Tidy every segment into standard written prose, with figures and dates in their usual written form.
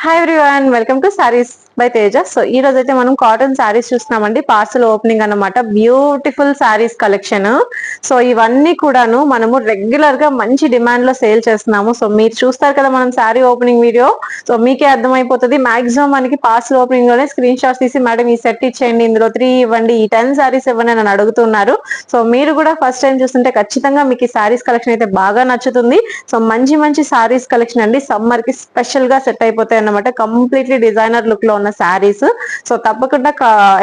Hi everyone, welcome to saris by Teja. So ఈ రోజు అయితే మనం కాటన్ సారీస్ చూస్తున్నామండి. పార్సల్ ఓపెనింగ్ అన్నమాట. Beautiful saris collection. సో ఇవన్నీ కూడాను మనము రెగ్యులర్ గా మంచి డిమాండ్ లో సేల్ చేస్తున్నాము. సో మీరు చూస్తారు కదా మనం సారీ ఓపెనింగ్ వీడియో, సో మీకే అర్థమైపోతుంది. మాక్సిమం మనకి పార్సల్ ఓపెనింగ్ లోనే స్క్రీన్ షాట్స్ తీసి మేడం ఈ సెట్ ఇచ్చేయండి, ఇందులో 3 ఇవ్వండి, ఈ 10 సారీస్ ఇవ్వండి అని అడుగుతున్నారు. సో మీరు కూడా ఫస్ట్ టైం చూస్తుంటే ఖచ్చితంగా మీకు ఈ సారీస్ కలెక్షన్ అయితే బాగా నచ్చుతుంది. సో మంచి మంచి సారీస్ కలెక్షన్ అండి, సమ్మర్ కి స్పెషల్ గా సెట్ అయిపోతాయి అన్నమాట. కంప్లీట్లీ డిజైనర్ లుక్ లో ఉన్న శారీస్. సో తప్పకుండా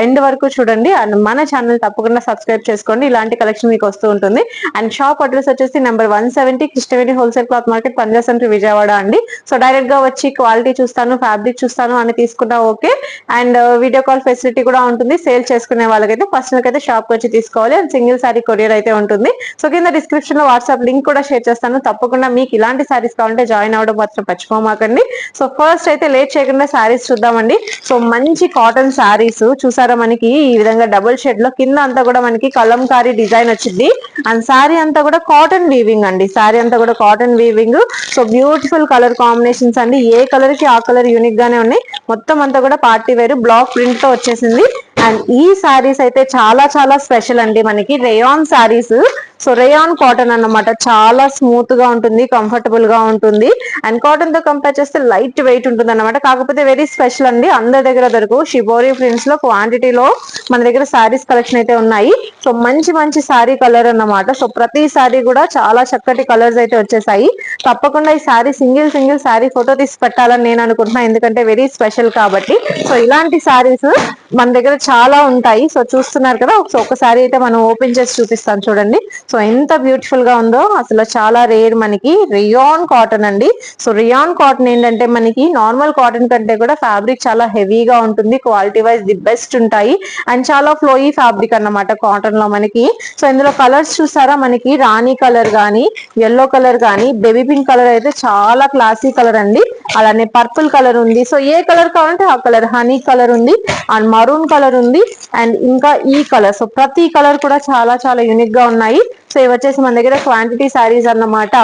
ఎండ్ వరకు చూడండి అండ్ మన ఛానల్ తప్పకుండా సబ్స్క్రైబ్ చేసుకోండి. ఇలాంటి కలెక్షన్ మీకు వస్తూ ఉంటుంది. అండ్ షాప్ అడ్రస్ వచ్చేసి number 170 Krishnaveni wholesale cloth market, Panja centre, Vijayawada అండి. సో డైరెక్ట్ గా వచ్చి క్వాలిటీ చూస్తాను, ఫ్యాబ్రిక్ చూస్తాను అని తీసుకుంటా okay. And video call facility కూడా ఉంటుంది. సేల్ చేసుకునే వాళ్ళకైతే పర్సనల్ అయితే షాప్ వచ్చి తీసుకోవాలి. అండ్ సింగిల్ సారీ కొరియర్ అయితే ఉంటుంది. సో కింద డిస్క్రిప్షన్ లో వాట్సాప్ లింక్ కూడా షేర్ చేస్తాను. తప్పకుండా మీకు ఇలాంటి సారీస్ కావాలంటే జాయిన్ అవ్వడం మాత్రం మర్చిపోమాకండి. సో ఫస్ట్ అయితే లేట్ చేయకుండా సారీస్ చూద్దామండి. సో మంచి కాటన్ సారీస్ చూసారా, మనకి ఈ విధంగా డబుల్ షేడ్ లో కింద అంతా కూడా మనకి కలంకారీ డిజైన్ వచ్చింది. అండ్ సారీ అంతా కూడా కాటన్ వీవింగ్ అండి. సారీ అంతా కూడా cotton weaving. So beautiful colour combinations అండి. ఏ కలర్ కి ఆ కలర్ యూనిక్ గానే ఉన్నాయి. మొత్తం అంతా కూడా పార్టీ వేర్ బ్లాక్ ప్రింట్ తో వచ్చేసింది. అండ్ ఈ సారీస్ అయితే చాలా చాలా స్పెషల్ అండి. మనకి rayon saris. So rayon cotton అన్నమాట. చాలా స్మూత్ గా ఉంటుంది, కంఫర్టబుల్ గా ఉంటుంది. అండ్ కాటన్ తో కంపేర్ చేస్తే లైట్ వెయిట్ ఉంటుంది అన్నమాట. కాకపోతే వెరీ స్పెషల్ అండి, అందరి దగ్గర దొరకు షిబోరి ప్రింట్స్ లో క్వాంటిటీలో మన దగ్గర సారీస్ కలెక్షన్ అయితే ఉన్నాయి. సో మంచి మంచి సారీ కలర్ అన్నమాట. సో ప్రతి సారీ కూడా చాలా చక్కటి కలర్స్ అయితే వచ్చేసాయి. తప్పకుండా ఈ సారీ సింగిల్ సారీ ఫోటో తీసి పెట్టాలని నేను అనుకుంటున్నా, ఎందుకంటే వెరీ స్పెషల్ కాబట్టి. సో ఇలాంటి సారీస్ మన దగ్గర చాలా ఉంటాయి. సో చూస్తున్నారు కదా, సో ఒక సారీ అయితే మనం ఓపెన్ చేసి చూపిస్తాను చూడండి. సో ఎంత బ్యూటిఫుల్ గా ఉందో, అసలు చాలా రేర్. మనకి రియాన్ కాటన్ అండి. సో రియాన్ కాటన్ ఏంటంటే మనకి నార్మల్ కాటన్ కంటే కూడా ఫ్యాబ్రిక్ చాలా హెవీగా ఉంటుంది. క్వాలిటీ వైజ్ ది బెస్ట్ ఉంటాయి. అండ్ చాలా ఫ్లోయీ ఫ్యాబ్రిక్ అన్నమాట కాటన్ లో మనకి. సో ఇందులో కలర్స్ చూసారా, మనకి రాణి కలర్ గానీ, ఎల్లో కలర్ గానీ, బేబీ పింక్ కలర్ అయితే చాలా క్లాసీ కలర్ అండి. అలానే పర్పుల్ కలర్ ఉంది. సో ఏ కలర్ కావాలంటే ఆ కలర్. హనీ కలర్ ఉంది, అండ్ మరూన్ కలర్ ఉంది, అండ్ ఇంకా ఈ కలర్. సో ప్రతి కలర్ కూడా చాలా చాలా యూనిక్ గా ఉన్నాయి. సో ఇవి వచ్చేసి మన దగ్గర క్వాంటిటీ సారీస్ అన్నమాట.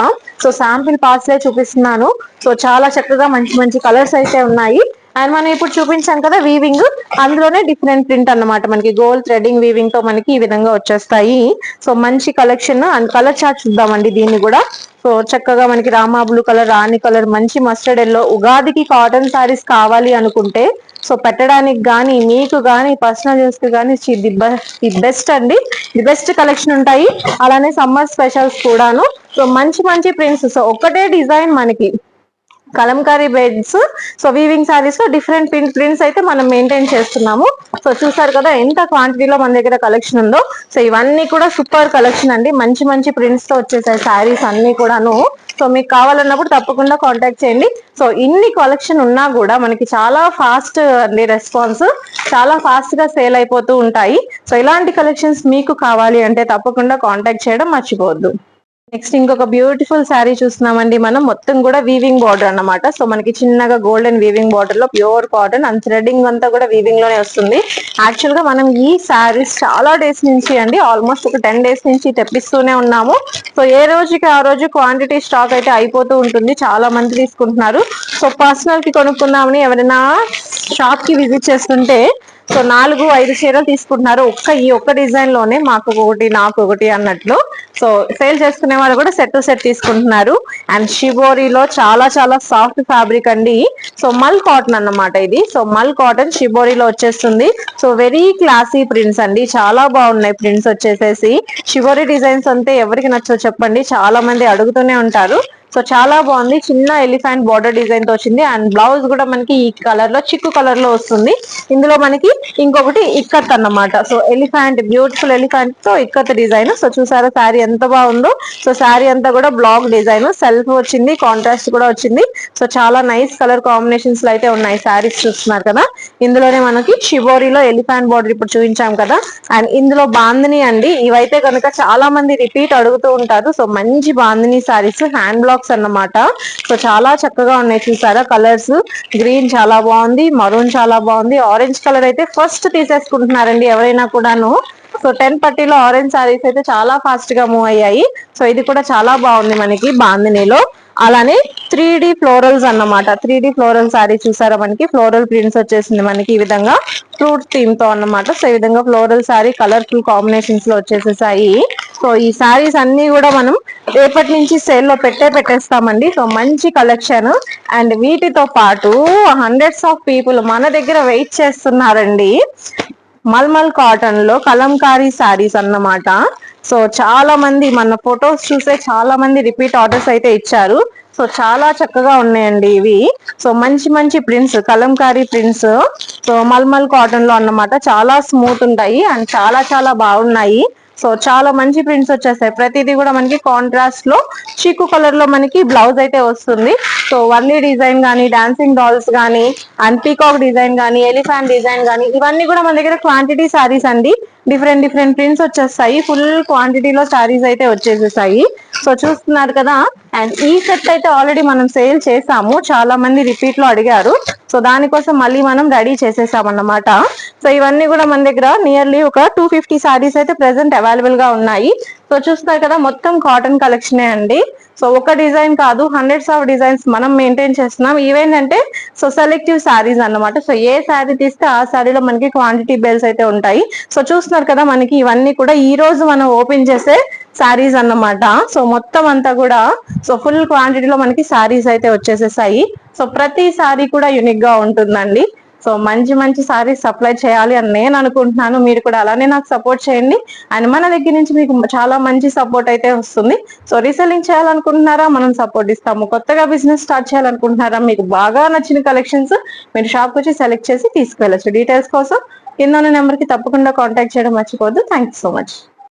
సో శాంపిల్ పార్ట్స్ చూపిస్తున్నాను. సో చాలా చక్కగా మంచి మంచి కలర్స్ అయితే ఉన్నాయి. అండ్ మనం ఇప్పుడు చూపించాం కదా వీవింగ్, అందులోనే డిఫరెంట్ ప్రింట్ అన్నమాట. మనకి గోల్డ్ థ్రెడింగ్ వీవింగ్ తో మనకి ఈ విధంగా వచ్చేస్తాయి. సో మంచి కలెక్షన్. అండ్ కలర్ చార్ట్ చూద్దామండి దీన్ని కూడా. సో చక్కగా మనకి రామా బ్లూ కలర్, రాణి కలర్, మంచి మస్టర్డ్ ఎల్లో. ఉగాదికి కాటన్ సారీస్ కావాలి అనుకుంటే సో పెట్టడానికి గానీ, మీకు గానీ, పర్సనల్ యూస్ కి గానీ ది బెస్ట్ అండి. ది బెస్ట్ కలెక్షన్ ఉంటాయి. అలానే సమ్మర్ స్పెషల్స్ కూడాను. సో మంచి మంచి ప్రింట్స్. సో ఒకటే డిజైన్ మనకి Kalamkari beds. So weaving saris లో డిఫరెంట్ ప్రింట్స్ అయితే మనం మెయింటైన్ చేస్తున్నాము. సో చూసారు కదా ఎంత క్వాంటిటీలో మన దగ్గర కలెక్షన్ ఉందో. సో ఇవన్నీ కూడా సూపర్ కలెక్షన్ అండి. మంచి మంచి ప్రింట్స్ తో వచ్చేసాయి సారీస్ అన్ని కూడాను. సో మీకు కావాలన్నప్పుడు తప్పకుండా కాంటాక్ట్ చేయండి. సో ఇన్ని కలెక్షన్ ఉన్నా కూడా మనకి చాలా ఫాస్ట్ అండి రెస్పాన్స్, చాలా ఫాస్ట్ గా సేల్ అయిపోతూ ఉంటాయి. సో ఇలాంటి కలెక్షన్స్ మీకు కావాలి అంటే తప్పకుండా కాంటాక్ట్ చేయడం మర్చిపోవద్దు. నెక్స్ట్ ఇంకొక బ్యూటిఫుల్ శారీ చూస్తున్నామండి మనం. మొత్తం కూడా వీవింగ్ బార్డర్ అన్నమాట. సో మనకి చిన్నగా గోల్డెన్ వీవింగ్ బార్డర్ లో ప్యూర్ కాటన్ అండ్ థ్రెడింగ్ అంతా కూడా వీవింగ్ లోనే వస్తుంది. యాక్చువల్ గా మనం ఈ శారీస్ చాలా డేస్ నుంచి అండి, ఆల్మోస్ట్ ఒక 10 డేస్ నుంచి తెప్పిస్తూనే ఉన్నాము. సో ఏ రోజుకి ఆ రోజు క్వాంటిటీ స్టాక్ అయితే అయిపోతూ ఉంటుంది. చాలా మంది తీసుకుంటున్నారు. సో పర్సనల్ కి కొనుక్కుందామని ఎవరైనా షాప్ కి విజిట్ చేస్తుంటే సో 4-5 చీరలు తీసుకుంటున్నారు ఈ ఒక్క డిజైన్ లోనే. మాకు ఒకటి, నాకు ఒకటి అన్నట్లు. సో సేల్ చేసుకునే వాళ్ళు కూడా సెట్ టు సెట్ తీసుకుంటున్నారు. అండ్ షిబోరిలో చాలా చాలా సాఫ్ట్ ఫ్యాబ్రిక్ అండి. సో మల్ కాటన్ అన్నమాట ఇది. సో మల్ కాటన్ షిబోరిలో వచ్చేస్తుంది. సో వెరీ క్లాసీ ప్రింట్స్ అండి. చాలా బాగున్నాయి ప్రింట్స్ వచ్చేసేసి. షిబోరి డిజైన్స్ అంతే ఎవరికి నచ్చో చెప్పండి, చాలా మంది అడుగుతూనే ఉంటారు. సో చాలా బాగుంది. చిన్న ఎలిఫెంట్ బార్డర్ డిజైన్ తో వచ్చింది. అండ్ బ్లౌజ్ కూడా మనకి ఈ కలర్ లో, చిక్కు కలర్ లో వస్తుంది. ఇందులో మనకి ఇంకొకటి ఇక్కత్ అన్నమాట. సో ఎలిఫెంట్, బ్యూటిఫుల్ ఎలిఫెంట్ తో ఇక్కత్ డిజైన్. సో చూసారా శారీ ఎంత బాగుందో. సో శారీ అంతా కూడా బ్లాక్ డిజైన్, సెల్ఫ్ వచ్చింది, కాంట్రాస్ట్ కూడా వచ్చింది. సో చాలా నైస్ కలర్ కాంబినేషన్స్ లో అయితే ఉన్నాయి శారీస్. చూస్తున్నారు కదా, ఇందులోనే మనకి షిబోరిలో ఎలిఫెంట్ బార్డర్ ఇప్పుడు చూపించాం కదా. అండ్ ఇందులో బాందిని అండి. ఇవైతే కనుక చాలా మంది రిపీట్ అడుగుతూ ఉంటారు. సో మంచి బాందిని శారీస్, హ్యాండ్ బ్లాక్ అన్నమాట. సో చాలా చక్కగా ఉన్నాయి. చూసారా కలర్స్. గ్రీన్ చాలా బాగుంది, మరూన్ చాలా బాగుంది, ఆరెంజ్ కలర్ అయితే ఫస్ట్ తీసేసుకుంటున్నారండి ఎవరైనా కూడాను. సో 10 పట్టీలో ఆరెంజ్ సారీస్ అయితే చాలా ఫాస్ట్ గా మూవ్ అయ్యాయి. సో ఇది కూడా చాలా బాగుంది మనకి బాందినీలో. అలానే 3D ఫ్లోరల్స్ అన్నమాట. 3D ఫ్లోరల్ సారీ చూసారా, మనకి ఫ్లోరల్ ప్రింట్స్ వచ్చేసింది మనకి ఈ విధంగా ఫ్రూట్ థీమ్ తో అన్నమాట. సో ఈ విధంగా ఫ్లోరల్ సారీ కలర్ఫుల్ కాంబినేషన్స్ లో వచ్చేసేసాయి. సో ఈ సారీస్ అన్ని కూడా మనం రేపటి నుంచి సేల్ లో పెట్టేస్తామండి. సో మంచి కలెక్షన్, అండ్ వీటితో పాటు హండ్రెడ్స్ ఆఫ్ పీపుల్ మన దగ్గర వెయిట్ చేస్తున్నారండి. మల్మల్ కాటన్ లో కలంకారీ సారీస్ అన్నమాట. సో చాలా మంది మన ఫొటోస్ చూసే చాలా మంది రిపీట్ ఆర్డర్స్ అయితే ఇచ్చారు. సో చాలా చక్కగా ఉన్నాయండి ఇవి. సో మంచి మంచి prints, Kalamkari prints, so mulmul cotton లో అన్నమాట. చాలా స్మూత్ ఉంటాయి అండ్ చాలా చాలా బాగున్నాయి. సో చాలా మంచి ప్రింట్స్ వచ్చేస్తాయి. ప్రతిదీ కూడా మనకి కాంట్రాస్ట్ లో చీకు కలర్ లో మనకి బ్లౌజ్ అయితే వస్తుంది. సో వర్లీ డిజైన్ గానీ, డాన్సింగ్ డాల్స్ గానీ, అండ్ పీకాక్ డిజైన్ గానీ, ఎలిఫాంట్ డిజైన్ గానీ, ఇవన్నీ కూడా మన దగ్గర క్వాంటిటీ సారీస్ అండి. డిఫరెంట్ డిఫరెంట్ ప్రింట్స్ వచ్చేస్తాయి. ఫుల్ క్వాంటిటీలో సారీస్ అయితే వచ్చేసేసాయి. సో చూస్తున్నారు కదా. అండ్ ఈ సెట్ అయితే ఆల్రెడీ మనం సేల్ చేసాము, చాలా మంది రిపీట్ లో అడిగారు. సో దానికోసం మళ్ళీ మనం రెడీ చేసేసాం అన్నమాట. సో ఇవన్నీ కూడా మన దగ్గర నియర్లీ ఒక 250 సారీస్ అయితే ప్రెసెంట్ అవైలబుల్ గా ఉన్నాయి. సో చూస్తున్నారు కదా, మొత్తం కాటన్ కలెక్షనే అండి. సో ఒక డిజైన్ కాదు, హండ్రెడ్స్ ఆఫ్ డిజైన్స్ మనం మెయింటైన్ చేస్తున్నాం. ఈవేంటంటే సో సెలెక్టివ్ సారీస్ అన్నమాట. సో ఏ శారీ తీస్తే ఆ శారీలో మనకి క్వాంటిటీ బేల్స్ అయితే ఉంటాయి. సో చూస్తున్నారు కదా, మనకి ఇవన్నీ కూడా ఈ రోజు మనం ఓపెన్ చేసే సారీస్ అన్నమాట. సో మొత్తం అంతా కూడా సో ఫుల్ క్వాంటిటీలో మనకి సారీస్ అయితే వచ్చేసేసాయి. సో ప్రతి సారీ కూడా యూనిక్ గా ఉంటుందండి. సో మంచి మంచి సారీస్ సప్లై చేయాలి అని నేను అనుకుంటున్నాను. మీరు కూడా అలానే నాకు సపోర్ట్ చేయండి. అండ్ మన దగ్గర నుంచి మీకు చాలా మంచి సపోర్ట్ అయితే వస్తుంది. సో రీసెల్లింగ్ చేయాలనుకుంటున్నారా, మనం సపోర్ట్ ఇస్తాము. కొత్తగా బిజినెస్ స్టార్ట్ చేయాలనుకుంటున్నారా, మీకు బాగా నచ్చిన కలెక్షన్స్ మీరు షాప్ వచ్చి సెలెక్ట్ చేసి తీసుకువెళ్ళచ్చు. డీటెయిల్స్ కోసం కింద ఉన్న నెంబర్ కి తప్పకుండా కాంటాక్ట్ చేయడం మర్చిపోవద్దు. Thank you so much.